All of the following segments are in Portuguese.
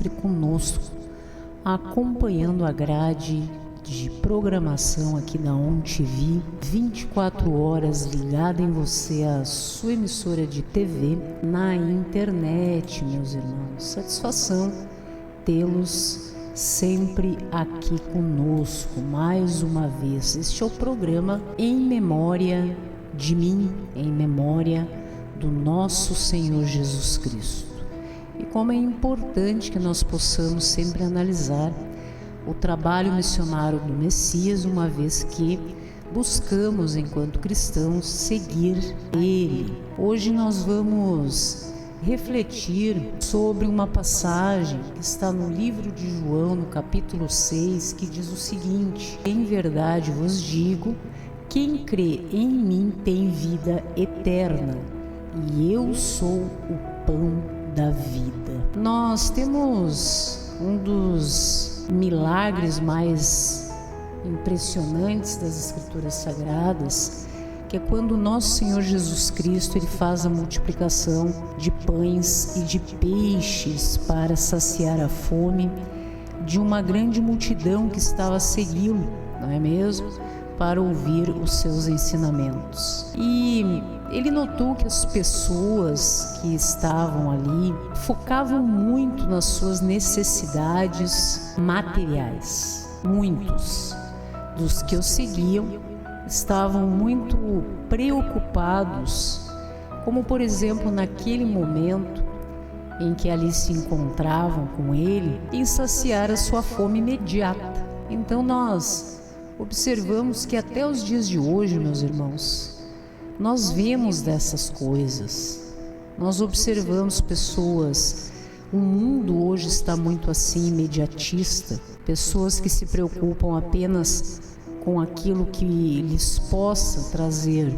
sempre conosco, acompanhando a grade de programação aqui da ON TV, 24 horas ligada em você, a sua emissora de TV na internet, meus irmãos. Satisfação tê-los sempre aqui conosco, mais uma vez. Este é o programa Em Memória de Mim, em memória do nosso Senhor Jesus Cristo. E como é importante que nós possamos sempre analisar o trabalho missionário do Messias, uma vez que buscamos, enquanto cristãos, seguir Ele. Hoje nós vamos refletir sobre uma passagem que está no livro de João, no capítulo 6, que diz o seguinte: em verdade vos digo, quem crê em mim tem vida eterna, e eu sou o pão da vida. Nós temos um dos milagres mais impressionantes das Escrituras Sagradas, que é quando o nosso Senhor Jesus Cristo ele faz a multiplicação de pães e de peixes para saciar a fome de uma grande multidão que estava a segui-lo, não é mesmo? Para ouvir os seus ensinamentos. E ele notou que as pessoas que estavam ali focavam muito nas suas necessidades materiais. Muitos dos que o seguiam estavam muito preocupados, como por exemplo naquele momento em que ali se encontravam com ele, em saciar a sua fome imediata. Então nós observamos que até os dias de hoje, meus irmãos, nós vemos dessas coisas. Nós observamos pessoas, o mundo hoje está muito assim, imediatista, pessoas que se preocupam apenas com aquilo que lhes possa trazer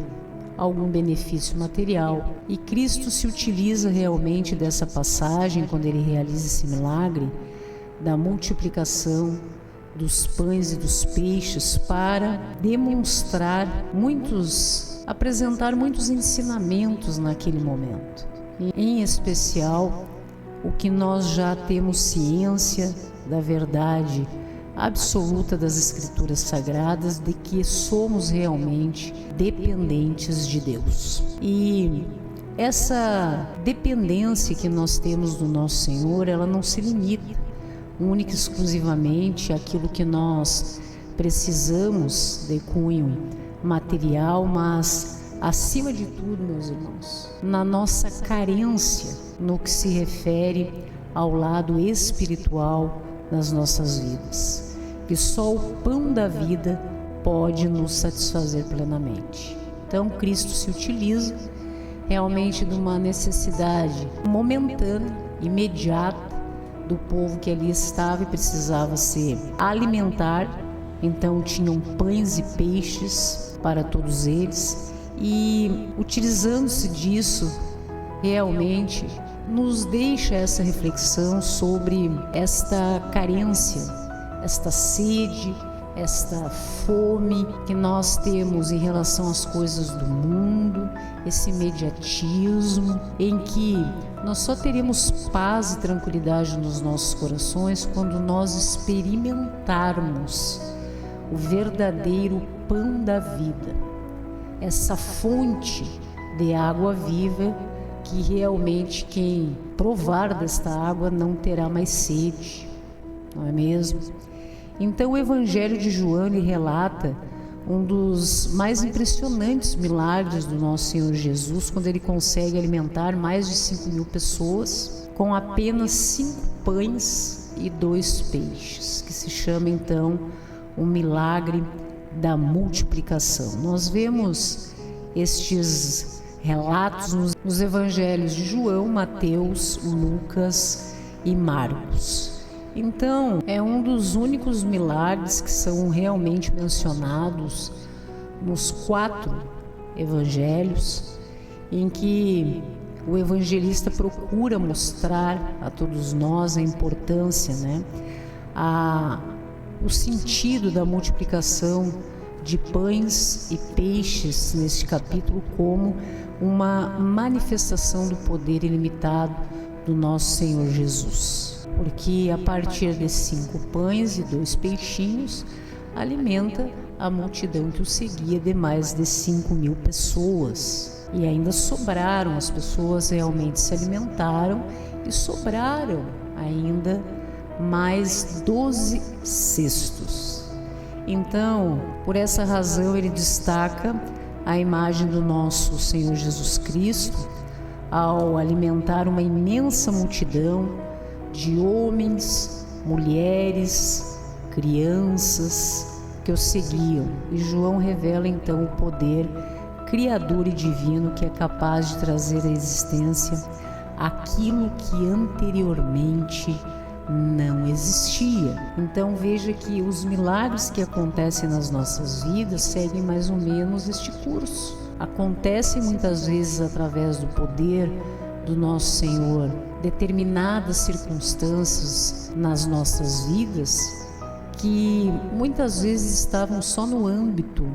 algum benefício material. E Cristo se utiliza realmente dessa passagem, quando ele realiza esse milagre da multiplicação dos pães e dos peixes, para apresentar muitos ensinamentos naquele momento. E, em especial, o que nós já temos ciência da verdade absoluta das Escrituras Sagradas, de que somos realmente dependentes de Deus. E essa dependência que nós temos do nosso Senhor, ela não se limita única e exclusivamente àquilo que nós precisamos de cunho material, mas acima de tudo, meus irmãos, na nossa carência no que se refere ao lado espiritual das nossas vidas, que só o pão da vida pode nos satisfazer plenamente. Então Cristo se utiliza realmente de uma necessidade momentânea, imediata, do povo que ali estava e precisava se alimentar. Então tinham pães e peixes para todos eles, e utilizando-se disso, realmente nos deixa essa reflexão sobre esta carência, esta sede, esta fome que nós temos em relação às coisas do mundo, esse imediatismo em que nós só teremos paz e tranquilidade nos nossos corações quando nós experimentarmos o verdadeiro pão da vida, essa fonte de água viva, que realmente quem provar desta água não terá mais sede, não é mesmo? Então o Evangelho de João ele relata um dos mais impressionantes milagres do nosso Senhor Jesus, quando ele consegue alimentar mais de 5.000 pessoas com apenas 5 pães e 2 peixes, que se chama então o milagre da multiplicação. Nós vemos estes relatos nos evangelhos de João, Mateus, Lucas e Marcos. Então, é um dos únicos milagres que são realmente mencionados nos 4 evangelhos, em que o evangelista procura mostrar a todos nós a importância, o sentido da multiplicação de pães e peixes neste capítulo como uma manifestação do poder ilimitado do nosso Senhor Jesus. porque a partir de 5 pães e 2 peixinhos, alimenta a multidão que o seguia de mais de 5.000 pessoas. E ainda sobraram, as pessoas realmente se alimentaram e sobraram ainda mais 12 cestos. Então, por essa razão, ele destaca a imagem do nosso Senhor Jesus Cristo ao alimentar uma imensa multidão de homens, mulheres, crianças que o seguiam. E João revela então o poder criador e divino que é capaz de trazer à existência aquilo que anteriormente não existia. Então veja que os milagres que acontecem nas nossas vidas seguem mais ou menos este curso. Acontecem muitas vezes através do poder do nosso Senhor, determinadas circunstâncias nas nossas vidas que muitas vezes estavam só no âmbito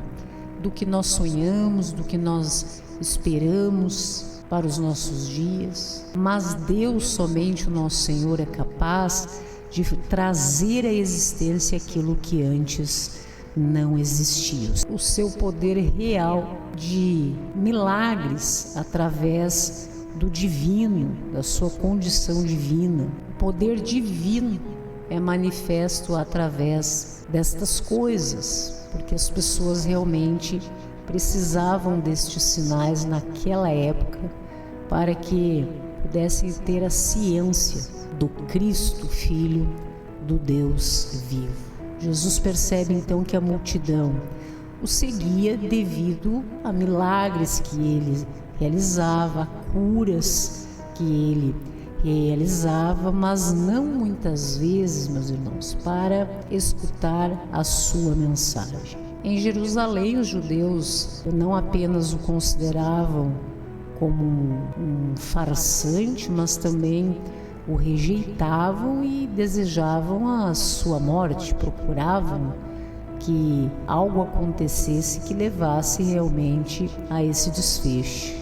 do que nós sonhamos, do que nós esperamos para os nossos dias, mas Deus, somente o nosso Senhor, é capaz de trazer à existência aquilo que antes não existia. O seu poder real de milagres através do divino, da sua condição divina. O poder divino é manifesto através destas coisas, porque as pessoas realmente precisavam destes sinais naquela época para que pudessem ter a ciência do Cristo, Filho do Deus vivo. Jesus percebe então que a multidão o seguia devido a milagres que ele realizava, a curas que ele realizava, mas não muitas vezes, meus irmãos, para escutar a sua mensagem. Em Jerusalém, os judeus não apenas o consideravam como um farsante, mas também o rejeitavam e desejavam a sua morte, procuravam que algo acontecesse que levasse realmente a esse desfecho,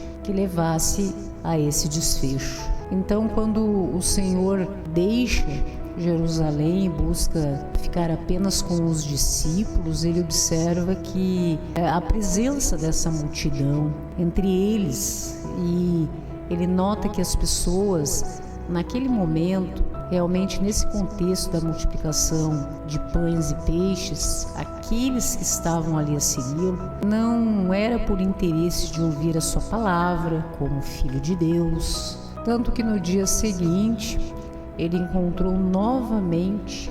Então, quando o Senhor deixa Jerusalém e busca ficar apenas com os discípulos, ele observa que a presença dessa multidão entre eles, e ele nota que as pessoas naquele momento, realmente nesse contexto da multiplicação de pães e peixes, aqueles que estavam ali a segui-lo não era por interesse de ouvir a sua palavra como filho de Deus, tanto que no dia seguinte ele encontrou novamente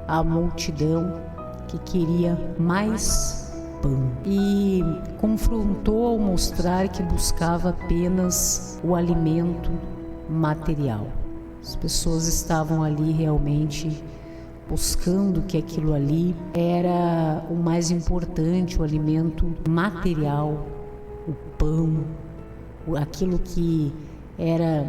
a multidão que queria mais pão e confrontou ao mostrar que buscava apenas o alimento material. As pessoas estavam ali realmente buscando que aquilo ali era o mais importante, o alimento material, o pão, aquilo que era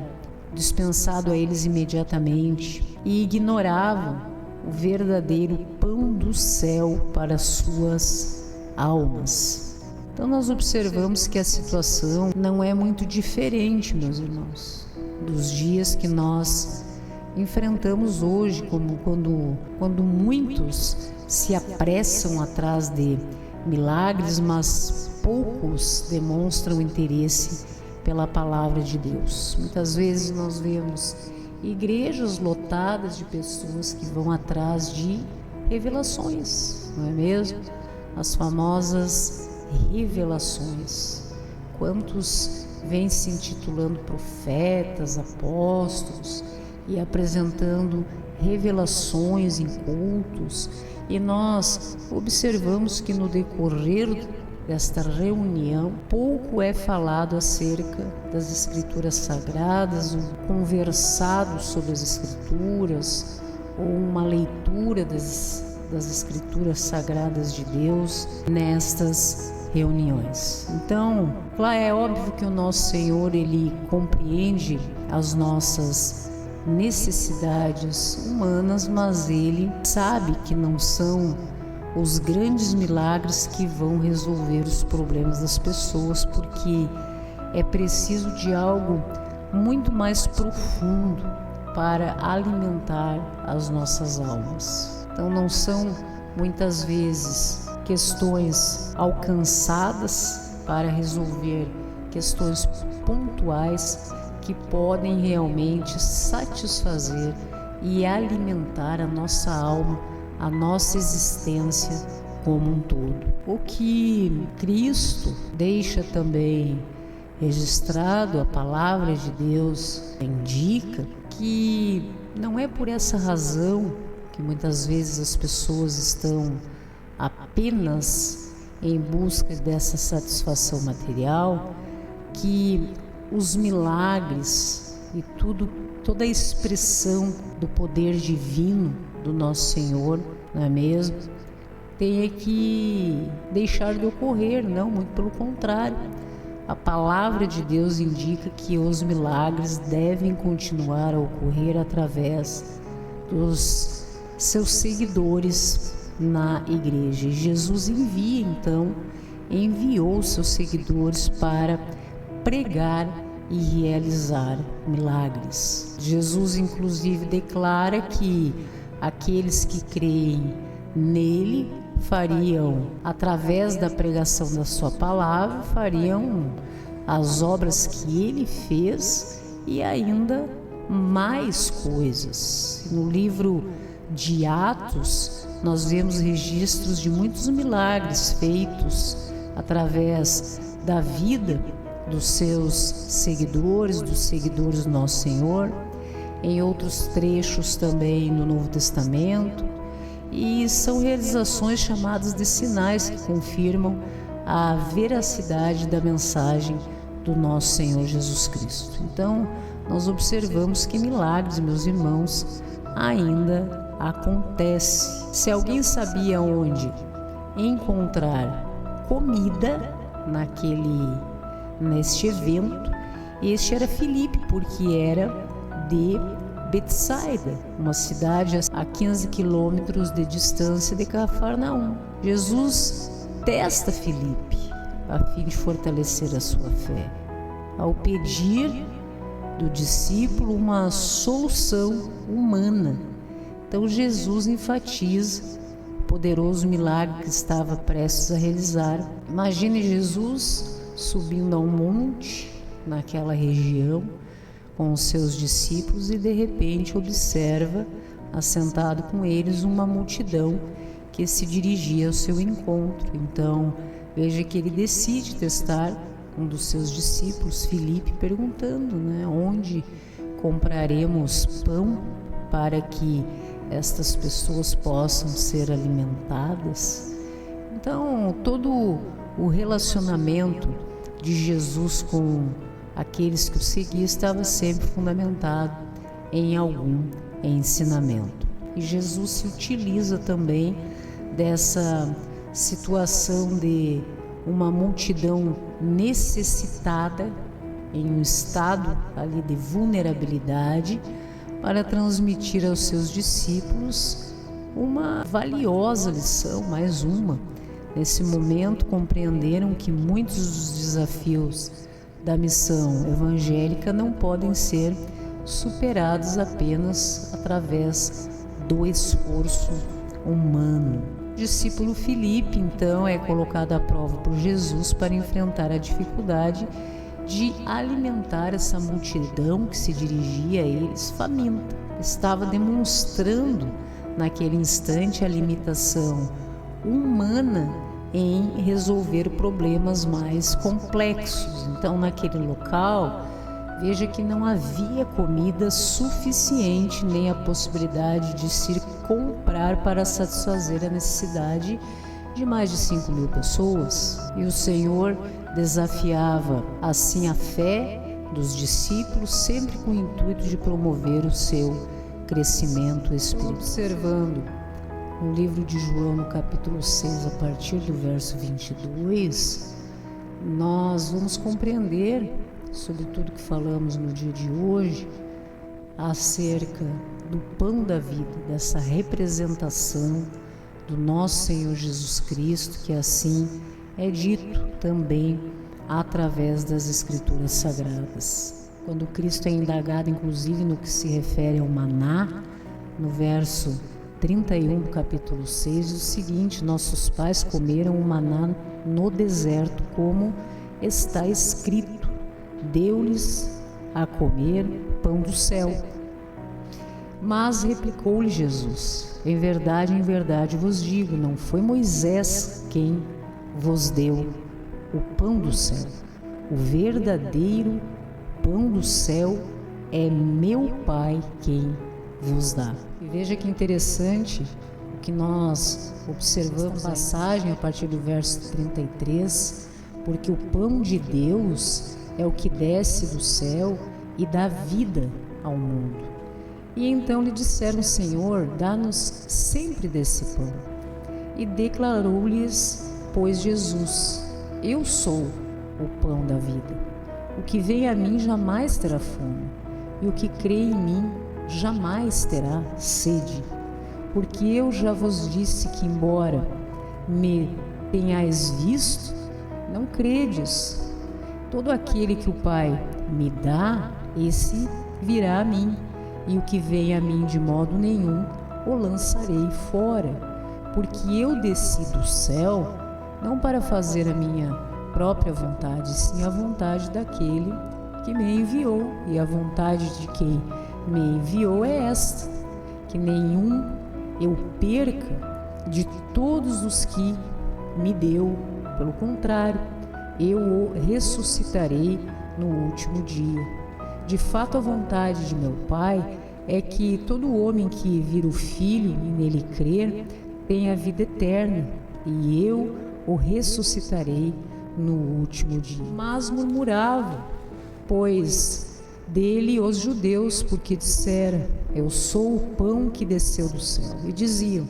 dispensado a eles imediatamente, e ignoravam o verdadeiro pão do céu para suas almas. Então nós observamos que a situação não é muito diferente, meus irmãos, dos dias que nós enfrentamos hoje, como quando muitos se apressam atrás de milagres, mas poucos demonstram interesse pela palavra de Deus. Muitas vezes nós vemos igrejas lotadas de pessoas que vão atrás de revelações, não é mesmo? As famosas revelações. Quantos vêm se intitulando profetas, apóstolos e apresentando revelações em cultos, e nós observamos que no decorrer desta reunião pouco é falado acerca das escrituras sagradas, um conversado sobre as escrituras ou uma leitura das escrituras sagradas de Deus nestas reuniões. Então, claro, é óbvio que o nosso Senhor, ele compreende as nossas necessidades humanas, mas ele sabe que não são os grandes milagres que vão resolver os problemas das pessoas, porque é preciso de algo muito mais profundo, para alimentar as nossas almas. Então não são muitas vezes questões alcançadas para resolver questões pontuais que podem realmente satisfazer e alimentar a nossa alma, a nossa existência como um todo. O que Cristo deixa também registrado, a palavra de Deus indica que não é por essa razão que muitas vezes as pessoas estão apenas em busca dessa satisfação material, que os milagres e toda a expressão do poder divino do nosso Senhor, não é mesmo? Tenha que deixar de ocorrer, não, muito pelo contrário. A palavra de Deus indica que os milagres devem continuar a ocorrer através dos seus seguidores na igreja. E Jesus enviou seus seguidores para pregar e realizar milagres. Jesus inclusive declara que aqueles que creem nele fariam, através da pregação da sua palavra, fariam as obras que ele fez e ainda mais coisas. No livro de Atos, nós vemos registros de muitos milagres feitos através da vida dos seus seguidores, dos seguidores do nosso Senhor, em outros trechos também no Novo Testamento, e são realizações chamadas de sinais que confirmam a veracidade da mensagem do nosso Senhor Jesus Cristo. Então, nós observamos que milagres, meus irmãos, ainda acontecem. Se alguém sabia onde encontrar comida neste evento, este era Filipe, porque era de Betsaida, uma cidade a 15 quilômetros de distância de Cafarnaum. Jesus testa Filipe a fim de fortalecer a sua fé, ao pedir do discípulo uma solução humana. Então Jesus enfatiza o poderoso milagre que estava prestes a realizar. Imagine Jesus subindo a um monte naquela região com os seus discípulos e de repente observa, assentado com eles, uma multidão que se dirigia ao seu encontro. Então veja que ele decide testar um dos seus discípulos, Filipe, perguntando, onde compraremos pão para que estas pessoas possam ser alimentadas. Então todo o relacionamento de Jesus com aqueles que o seguiam estava sempre fundamentado em algum ensinamento. E Jesus se utiliza também dessa situação de uma multidão necessitada, em um estado ali de vulnerabilidade, para transmitir aos seus discípulos uma valiosa lição, mais uma. Nesse momento compreenderam que muitos dos desafios da missão evangélica não podem ser superados apenas através do esforço humano. O discípulo Filipe, então, é colocado à prova por Jesus para enfrentar a dificuldade de alimentar essa multidão que se dirigia a eles faminta. Estava demonstrando naquele instante a limitação humana em resolver problemas mais complexos. Então, naquele local, veja que não havia comida suficiente nem a possibilidade de se comprar para satisfazer a necessidade de mais de 5.000 pessoas. E o Senhor desafiava assim a fé dos discípulos, sempre com o intuito de promover o seu crescimento espiritual. Observando no livro de João, no capítulo 6, a partir do verso 22, nós vamos compreender, sobre tudo que falamos no dia de hoje, acerca do pão da vida, dessa representação do nosso Senhor Jesus Cristo, que assim é dito também através das Escrituras Sagradas. quando Cristo é indagado, inclusive no que se refere ao maná, no verso 31 do capítulo 6, diz o seguinte: nossos pais comeram o maná no deserto, como está escrito, deu-lhes a comer pão do céu. Mas replicou-lhe Jesus: em verdade vos digo, não foi Moisés quem vos deu o pão do céu. O verdadeiro pão do céu é meu Pai quem vos dá. E veja que interessante o que nós observamos na passagem a partir do verso 33, porque o pão de Deus é o que desce do céu e dá vida ao mundo. E então lhe disseram: Senhor, dá-nos sempre desse pão. E declarou-lhes, pois, Jesus: eu sou o pão da vida. O que vem a mim jamais terá fome, e o que crê em mim jamais terá sede. Porque eu já vos disse que, embora me tenhais visto, não credes. Todo aquele que o Pai me dá, esse virá a mim, e o que vem a mim de modo nenhum o lançarei fora. Porque eu desci do céu, não para fazer a minha própria vontade, sim a vontade daquele que me enviou. E a vontade de quem me enviou é esta: que nenhum eu perca de todos os que me deu. Pelo contrário, eu o ressuscitarei no último dia. De fato, a vontade de meu Pai é que todo homem que vir o Filho e nele crer tenha vida eterna, e eu o ressuscitarei no último dia. Mas murmuravam, pois, dele os judeus, porque dissera: eu sou o pão que desceu do céu. E diziam: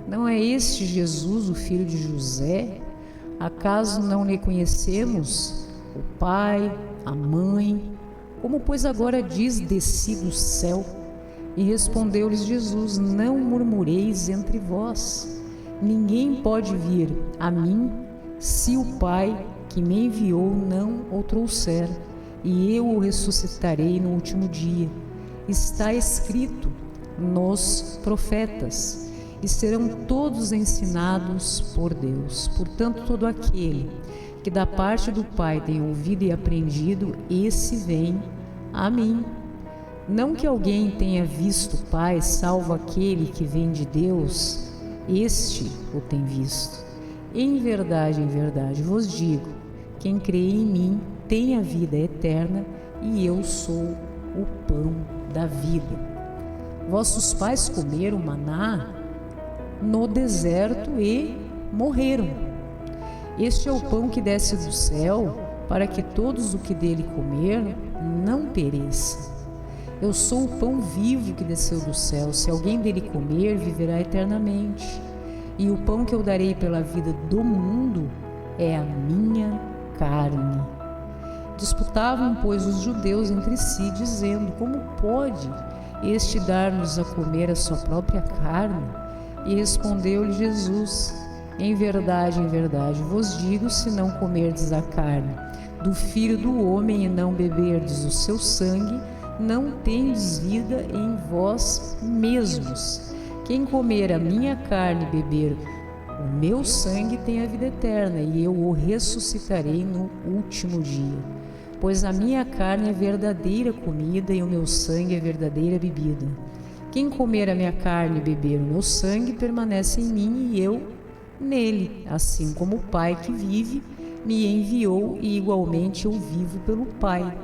não é este Jesus, o filho de José? Acaso não lhe conhecemos o pai, a mãe? Como, pois, agora diz: desci do céu? E respondeu-lhes Jesus: não murmureis entre vós. Ninguém pode vir a mim se o Pai que me enviou não o trouxer, e eu o ressuscitarei no último dia. Está escrito nos profetas, e serão todos ensinados por Deus. Portanto, todo aquele que da parte do Pai tem ouvido e aprendido, esse vem a mim. Não que alguém tenha visto o Pai, salvo aquele que vem de Deus, este o tem visto. Em verdade vos digo, quem crê em mim tem a vida eterna, e eu sou o pão da vida. Vossos pais comeram maná no deserto e morreram. Este é o pão que desce do céu, para que todos o que dele comer não pereça. Eu sou o pão vivo que desceu do céu. Se alguém dele comer, viverá eternamente. E o pão que eu darei pela vida do mundo é a minha carne. Disputavam, pois, os judeus entre si, dizendo: como pode este dar-nos a comer a sua própria carne? E respondeu-lhe Jesus: em verdade vos digo, se não comerdes a carne do Filho do Homem e não beberdes o seu sangue, não tendes vida em vós mesmos. Quem comer a minha carne e beber o meu sangue tem a vida eterna, e eu o ressuscitarei no último dia. Pois a minha carne é verdadeira comida e o meu sangue é verdadeira bebida. Quem comer a minha carne e beber o meu sangue permanece em mim e eu nele, assim como o Pai que vive me enviou, e igualmente eu vivo pelo Pai.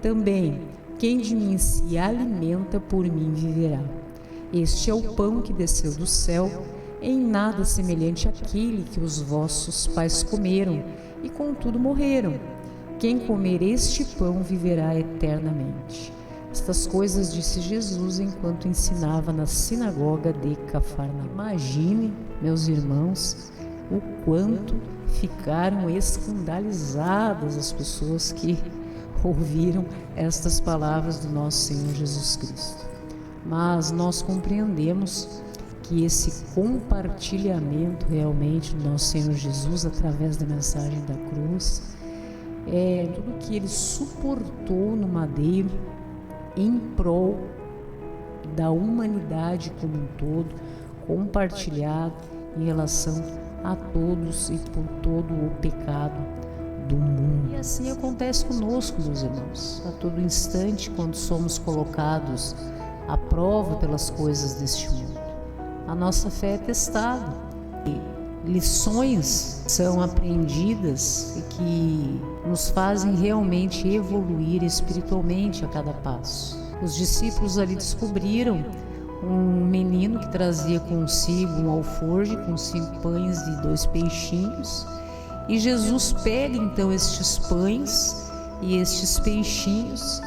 Também quem de mim se alimenta, por mim viverá. Este é o pão que desceu do céu, em nada semelhante àquele que os vossos pais comeram, e contudo morreram. Quem comer este pão viverá eternamente. Estas coisas disse Jesus enquanto ensinava na sinagoga de Cafarnaum. Imagine, meus irmãos, o quanto ficaram escandalizadas as pessoas que ouviram estas palavras do nosso Senhor Jesus Cristo. Mas nós compreendemos que esse compartilhamento realmente do nosso Senhor Jesus através da mensagem da cruz tudo que ele suportou no madeiro em prol da humanidade como um todo, compartilhado em relação a todos e por todo o pecado do mundo. E assim acontece conosco, meus irmãos, a todo instante, quando somos colocados à prova pelas coisas deste mundo. A nossa fé é testada. E lições são aprendidas e que nos fazem realmente evoluir espiritualmente a cada passo. Os discípulos ali descobriram um menino que trazia consigo um alforje com 5 pães e 2 peixinhos. E Jesus pega então estes pães e estes peixinhos,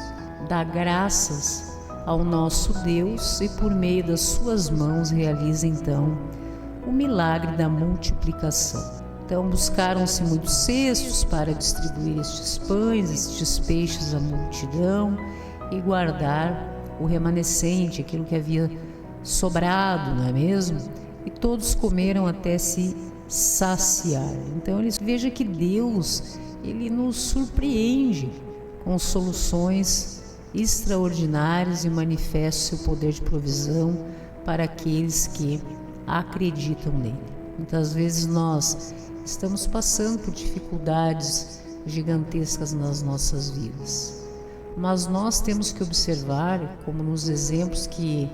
dá graças ao nosso Deus e por meio das suas mãos realiza então o milagre da multiplicação. Então buscaram-se muitos cestos para distribuir estes pães, estes peixes à multidão e guardar o remanescente, aquilo que havia sobrado, não é mesmo? E todos comeram até se saciar. Então veja que Deus, ele nos surpreende com soluções extraordinárias e manifesta o seu poder de provisão para aqueles que acreditam nele. Muitas vezes nós estamos passando por dificuldades gigantescas nas nossas vidas, mas nós temos que observar, como nos exemplos que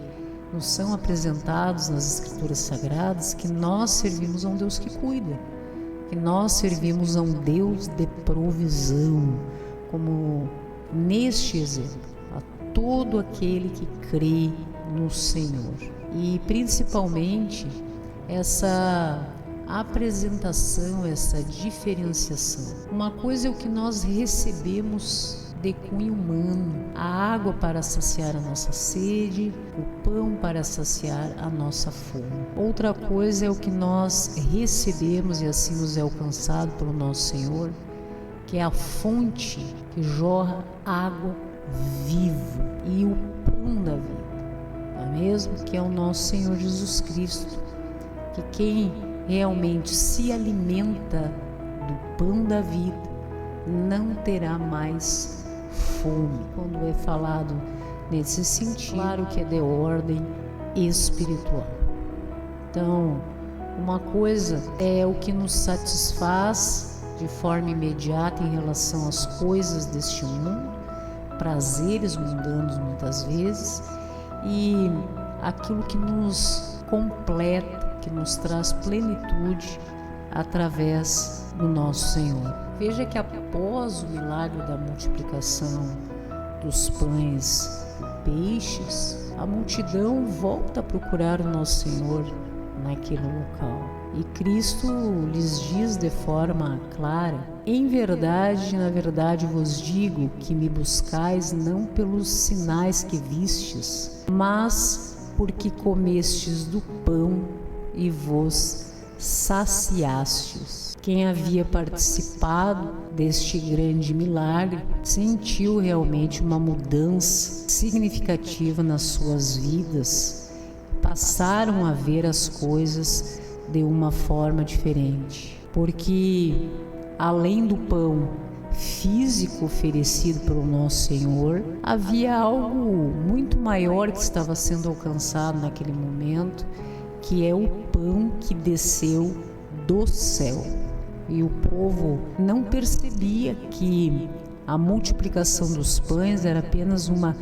nos são apresentados nas Escrituras Sagradas, que nós servimos a um Deus que cuida, que nós servimos a um Deus de provisão, como neste exemplo, a todo aquele que crê no Senhor. E principalmente essa apresentação, essa diferenciação. Uma coisa é o que nós recebemos de cunho humano, a água para saciar a nossa sede, o pão para saciar a nossa fome. Outra coisa é o que nós recebemos e assim nos é alcançado pelo nosso Senhor, que é a fonte que jorra água viva e o pão da vida, não é mesmo? Que é o nosso Senhor Jesus Cristo, que quem realmente se alimenta do pão da vida não terá mais fome. Quando é falado nesse sentido, claro que é de ordem espiritual. Então, uma coisa é o que nos satisfaz de forma imediata em relação às coisas deste mundo, prazeres mundanos muitas vezes, e aquilo que nos completa, que nos traz plenitude através do nosso Senhor. Veja que após o milagre da multiplicação dos pães e peixes, a multidão volta a procurar o nosso Senhor naquele local. E Cristo lhes diz de forma clara: em verdade, na verdade vos digo que me buscais não pelos sinais que vistes, mas porque comestes do pão e vos saciastes. Quem havia participado deste grande milagre sentiu realmente uma mudança significativa nas suas vidas. Passaram a ver as coisas de uma forma diferente, porque além do pão físico oferecido pelo nosso Senhor, havia algo muito maior que estava sendo alcançado naquele momento, que é o pão que desceu do céu. E o povo não percebia que a multiplicação dos pães era apenas uma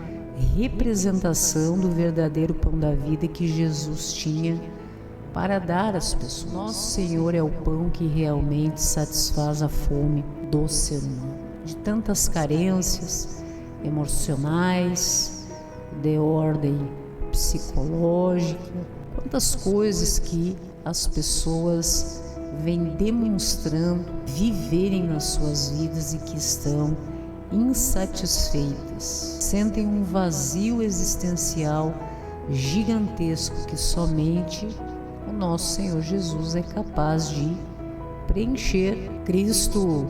representação do verdadeiro pão da vida que Jesus tinha para dar às pessoas. Nosso Senhor é o pão que realmente satisfaz a fome do ser humano, de tantas carências emocionais, de ordem psicológica, quantas coisas que as pessoas vêm demonstrando viverem nas suas vidas e que estão insatisfeitas, sentem um vazio existencial gigantesco que somente o nosso Senhor Jesus é capaz de preencher. Cristo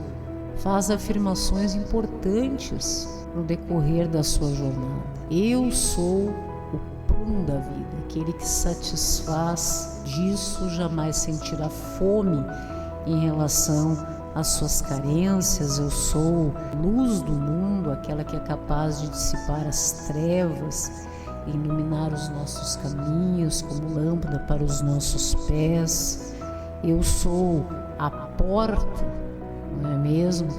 faz afirmações importantes no decorrer da sua jornada. Eu sou o pão da vida, aquele que satisfaz, disso jamais sentirá fome em relação as suas carências, eu sou luz do mundo, aquela que é capaz de dissipar as trevas, iluminar os nossos caminhos como lâmpada para os nossos pés. Eu sou a porta, não é mesmo,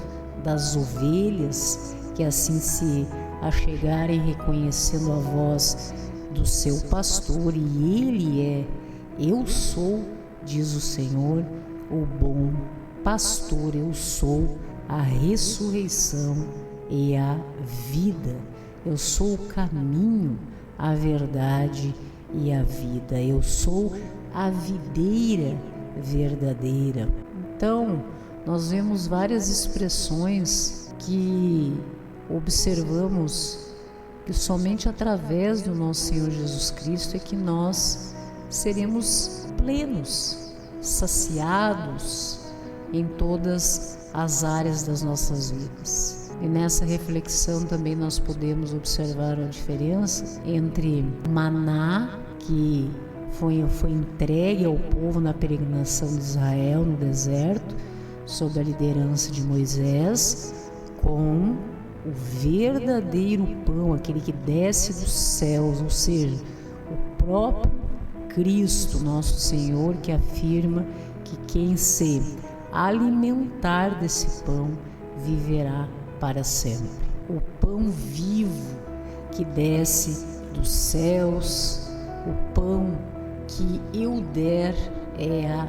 das ovelhas, que assim se achegarem reconhecendo a voz do seu pastor, e ele é, eu sou, diz o Senhor, o bom pastor, eu sou a ressurreição e a vida, eu sou o caminho, a verdade e a vida, eu sou a videira verdadeira. Então, nós vemos várias expressões que observamos que somente através do nosso Senhor Jesus Cristo é que nós seremos plenos, saciados em todas as áreas das nossas vidas. E nessa reflexão também nós podemos observar a diferença entre o maná que foi entregue ao povo na peregrinação de Israel no deserto, sob a liderança de Moisés, com o verdadeiro pão, aquele que desce dos céus, ou seja, o próprio Cristo, nosso Senhor, que afirma que quem se alimentar desse pão viverá para sempre. O pão vivo que desce dos céus, o pão que eu der é a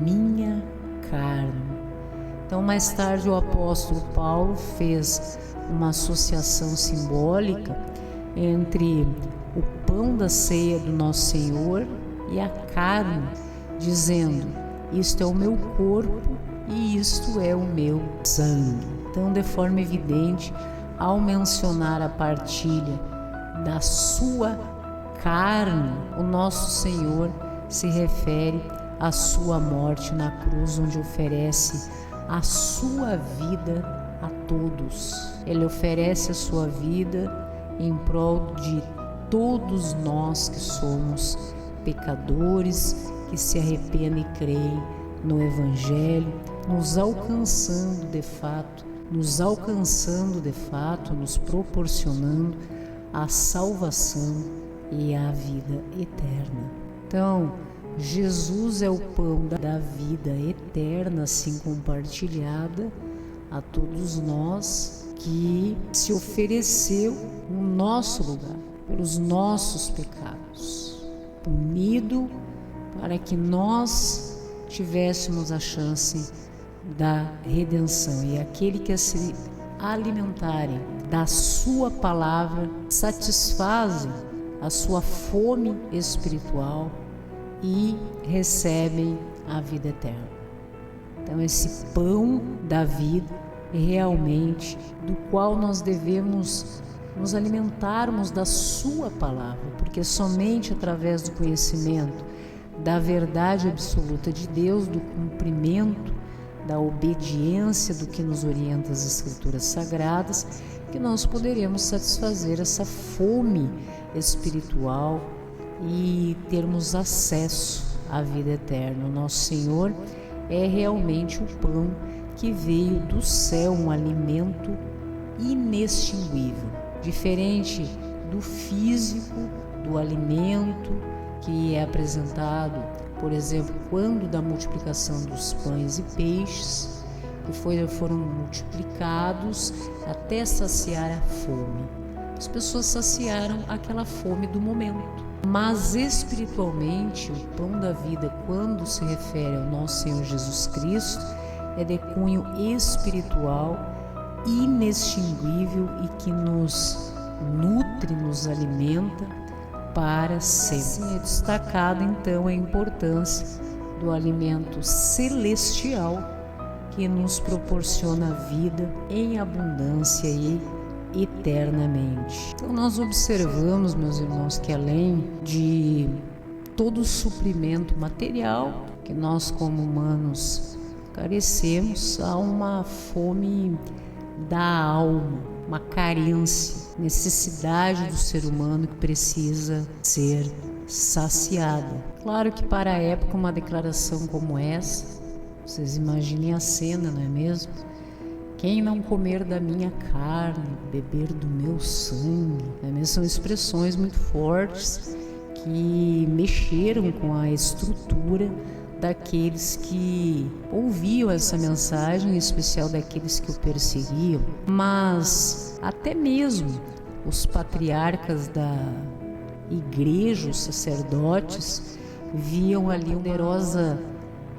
minha carne. Então, mais tarde, o apóstolo Paulo fez uma associação simbólica entre o pão da ceia do nosso Senhor e a carne, dizendo: isto é o meu corpo e isto é o meu sangue. Então, de forma evidente, ao mencionar a partilha da sua carne, o nosso Senhor se refere à sua morte na cruz, onde oferece a sua vida a todos. Ele oferece a sua vida em prol de todos nós que somos pecadores, que se arrependem e creem no Evangelho, nos alcançando de fato, nos proporcionando a salvação e a vida eterna. Então, Jesus é o pão da vida eterna, assim compartilhada a todos nós, que se ofereceu no nosso lugar, pelos nossos pecados, unido para que nós tivéssemos a chance da redenção. E aquele que se alimentarem da sua palavra satisfazem a sua fome espiritual e recebem a vida eterna. Então, esse pão da vida é realmente do qual nós devemos nos alimentarmos da sua palavra, porque somente através do conhecimento da verdade absoluta de Deus, do cumprimento, da obediência do que nos orienta as Escrituras Sagradas, que nós poderemos satisfazer essa fome espiritual e termos acesso à vida eterna. O nosso Senhor é realmente o pão que veio do céu, um alimento inextinguível, diferente do físico, do alimento que é apresentado, por exemplo, quando da multiplicação dos pães e peixes, que foram multiplicados até saciar a fome. As pessoas saciaram aquela fome do momento. Mas espiritualmente, o pão da vida, quando se refere ao nosso Senhor Jesus Cristo, é de cunho espiritual, inextinguível e que nos nutre, nos alimenta para sempre. Assim é destacada então a importância do alimento celestial que nos proporciona vida em abundância e eternamente. Então nós observamos, meus irmãos, que além de todo o suprimento material que nós como humanos carecemos, há uma fome da alma, uma carência, necessidade do ser humano que precisa ser saciada. Claro que para a época uma declaração como essa Vocês imaginem a cena, não é mesmo? Quem não comer da minha carne, beber do meu sangue, não é mesmo? São expressões muito fortes que mexeram com a estrutura daqueles que ouviam essa mensagem, em especial daqueles que o perseguiam. Mas até mesmo os patriarcas da igreja, os sacerdotes, viam ali uma poderosa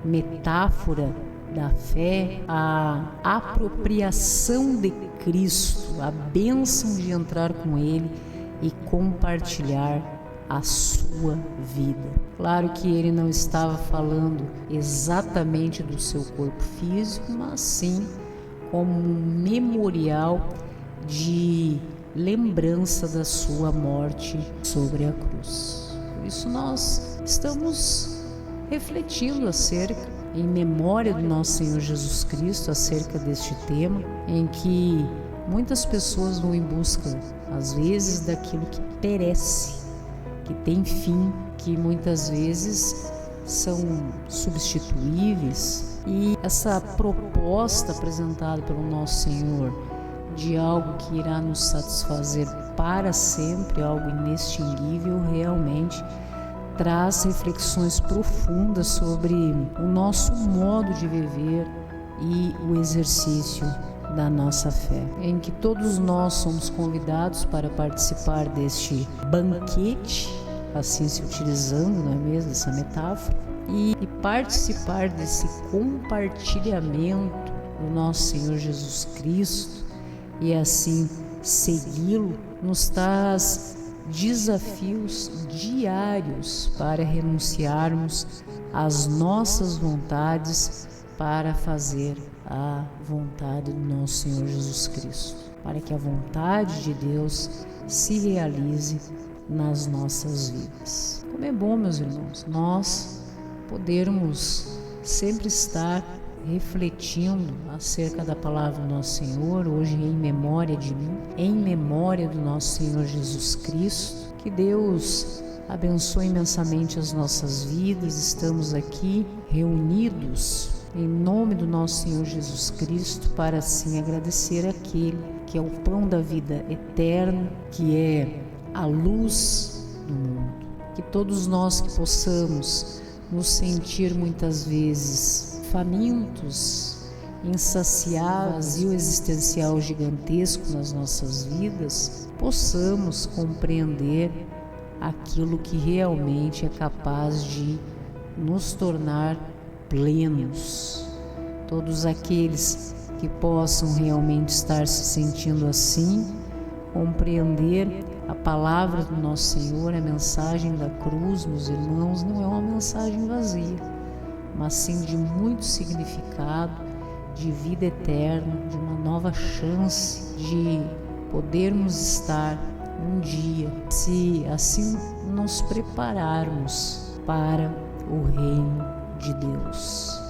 metáfora da fé, a apropriação de Cristo, a bênção de entrar com Ele e compartilhar a sua vida. Claro que ele não estava falando exatamente do seu corpo físico, mas sim como um memorial de lembrança da sua morte sobre a cruz. Por isso nós estamos refletindo em memória do nosso Senhor Jesus Cristo, acerca deste tema, em que muitas pessoas vão em busca, às vezes, daquilo que perece, que tem fim, que muitas vezes são substituíveis. E essa proposta apresentada pelo nosso Senhor de algo que irá nos satisfazer para sempre, algo inextinguível, realmente traz reflexões profundas sobre o nosso modo de viver e o exercício da nossa fé, em que todos nós somos convidados para participar deste banquete, assim se utilizando, não é mesmo, essa metáfora, e participar desse compartilhamento do nosso Senhor Jesus Cristo e assim segui-lo, nos traz desafios diários para renunciarmos às nossas vontades para fazer a vontade do nosso Senhor Jesus Cristo, para que a vontade de Deus se realize nas nossas vidas. Como é bom, meus irmãos, nós podermos sempre estar refletindo acerca da palavra do nosso Senhor, hoje em memória de mim, em memória do nosso Senhor Jesus Cristo. Que Deus abençoe imensamente as nossas vidas. Estamos aqui reunidos em nome do nosso Senhor Jesus Cristo para assim agradecer aquele que é o pão da vida eterna, que é a luz do mundo. Que todos nós que possamos nos sentir muitas vezes famintos, insaciáveis, vazio existencial gigantesco nas nossas vidas, possamos compreender aquilo que realmente é capaz de nos tornar plenos. Todos aqueles que possam realmente estar se sentindo assim, compreender a palavra do nosso Senhor, a mensagem da cruz, meus irmãos, não é uma mensagem vazia, mas sim de muito significado, de vida eterna, de uma nova chance de podermos estar um dia, se assim nos prepararmos para o reino de Deus.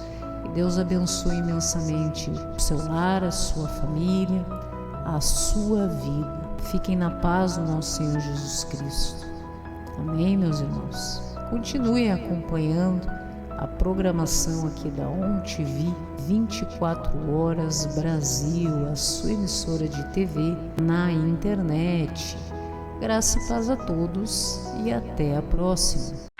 Que Deus abençoe imensamente o seu lar, a sua família, a sua vida. Fiquem na paz do nosso Senhor Jesus Cristo. Amém, meus irmãos? Continuem acompanhando a programação aqui da ONTV 24 Horas Brasil, a sua emissora de TV na internet. Graça e paz a todos e até a próxima.